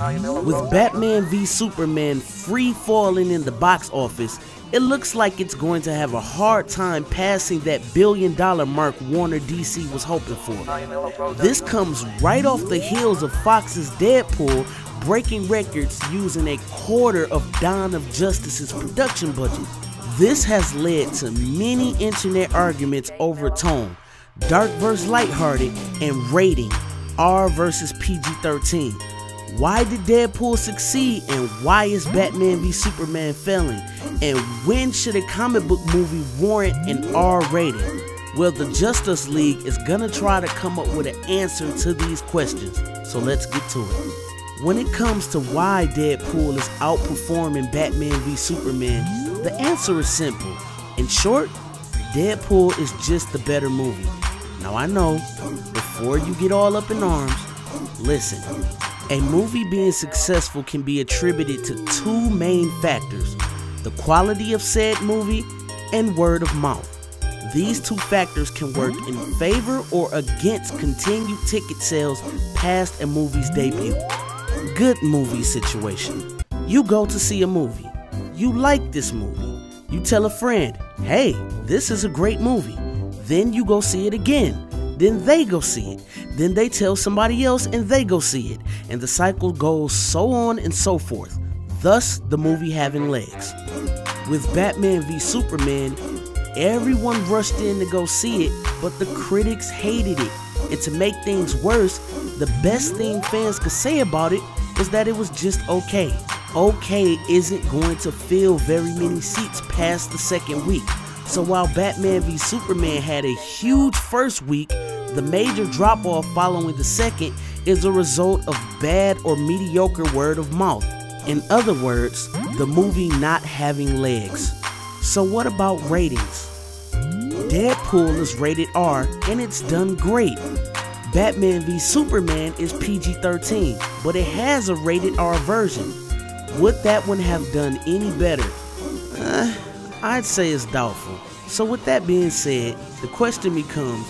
With Batman v Superman free falling in the box office, it looks like it's going to have a hard time passing that $1 billion mark Warner DC was hoping for. This comes right off the heels of Fox's Deadpool breaking records using a quarter of Dawn of Justus's production budget. This has led to many internet arguments over tone, dark versus lighthearted, and rating, R versus PG-13. Why did Deadpool succeed, and why is Batman v Superman failing? And when should a comic book movie warrant an R rating? Well, the Justice League is gonna try to come up with an answer to these questions, so let's get to it. When it comes to why Deadpool is outperforming Batman v Superman, the answer is simple. In short, Deadpool is just the better movie. Now I know, before you get all up in arms, listen. A movie being successful can be attributed to two main factors: the quality of said movie and word of mouth. These two factors can work in favor or against continued ticket sales past a movie's debut. Good movie situation. You go to see a movie. You like this movie. You tell a friend, hey, this is a great movie. Then you go see it again. Then they go see it. Then they tell somebody else and they go see it. And the cycle goes so on and so forth. Thus, the movie having legs. With Batman v Superman, everyone rushed in to go see it, but the critics hated it. And to make things worse, the best thing fans could say about it was that it was just okay. Okay isn't going to fill very many seats past the second week. So while Batman v Superman had a huge first week, the major drop-off following the second is a result of bad or mediocre word of mouth. In other words, the movie not having legs. So what about ratings? Deadpool is rated R and it's done great. Batman v Superman is PG-13, but it has a rated R version. Would that one have done any better? I'd say it's doubtful. So with that being said, the question becomes,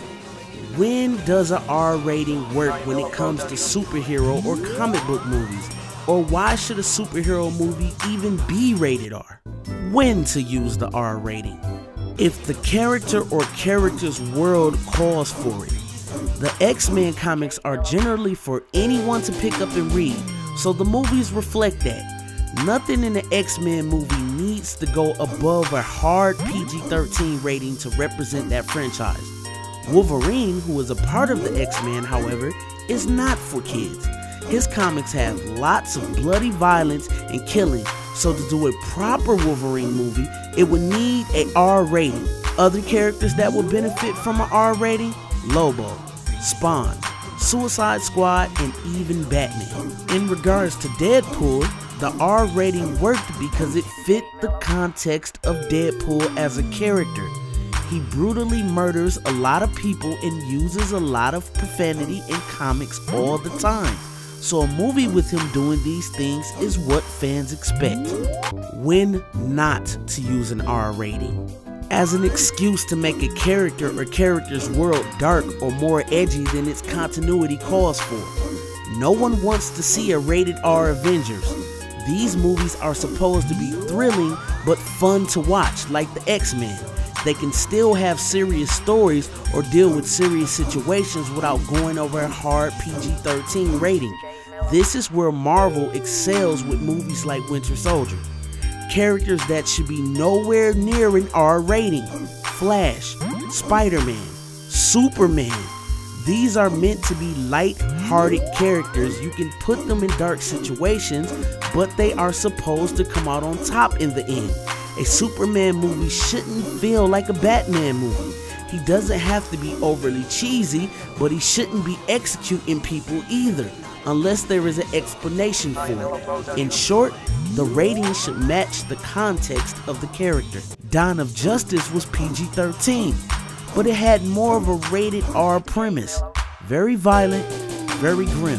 when does an R rating work when it comes to superhero or comic book movies? Or why should a superhero movie even be rated R? When to use the R rating? If the character or character's world calls for it. The X-Men comics are generally for anyone to pick up and read, so the movies reflect that. Nothing in the X-Men movie needs to go above a hard PG-13 rating to represent that franchise. Wolverine, who is a part of the X-Men, however, is not for kids. His comics have lots of bloody violence and killing, so to do a proper Wolverine movie, it would need a R rating. Other characters that would benefit from an R rating? Lobo, Spawn, Suicide Squad, and even Batman. In regards to Deadpool, the R rating worked because it fit the context of Deadpool as a character. He brutally murders a lot of people and uses a lot of profanity in comics all the time. So a movie with him doing these things is what fans expect. When not to use an R rating? As an excuse to make a character or character's world dark or more edgy than its continuity calls for. No one wants to see a rated R Avengers. These movies are supposed to be thrilling but fun to watch, like the X-Men. They can still have serious stories or deal with serious situations without going over a hard PG-13 rating. This is where Marvel excels with movies like Winter Soldier. Characters that should be nowhere near an R rating. Flash, Spider-Man, Superman. These are meant to be light-hearted characters. You can put them in dark situations, but they are supposed to come out on top in the end. A Superman movie shouldn't feel like a Batman movie. He doesn't have to be overly cheesy, but he shouldn't be executing people either, unless there is an explanation for it. In short, the rating should match the context of the character. Dawn of Justus was PG-13, but it had more of a rated R premise. Very violent, very grim,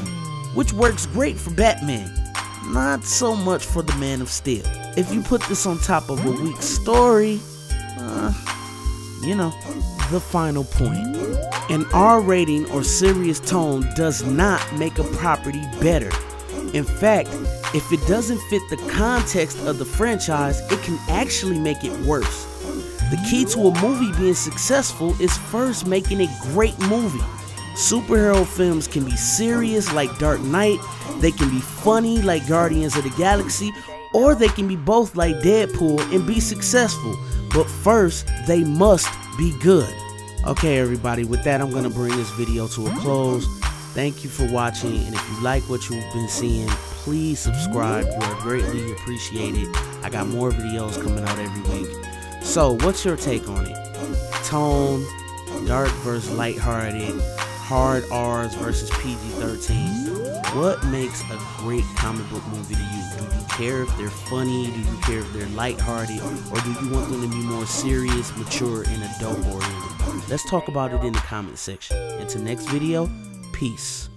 which works great for Batman. Not so much for the Man of Steel. If you put this on top of a weak story, you know, the final point. An R rating or serious tone does not make a property better. In fact, if it doesn't fit the context of the franchise, it can actually make it worse. The key to a movie being successful is first making a great movie. Superhero films can be serious like Dark Knight, they can be funny like Guardians of the Galaxy, or they can be both like Deadpool and be successful. But first, they must be good. Okay everybody, with that I'm going to bring this video to a close. Thank you for watching, and if you like what you've been seeing, please subscribe. You are greatly appreciated. I got more videos coming out every week. So, what's your take on it? Tone, dark versus lighthearted, hard R's versus PG-13. What makes a great comic book movie to you? Do you care if they're funny? Do you care if they're lighthearted? Or do you want them to be more serious, mature, and adult-oriented? Let's talk about it in the comment section. Until next video, peace.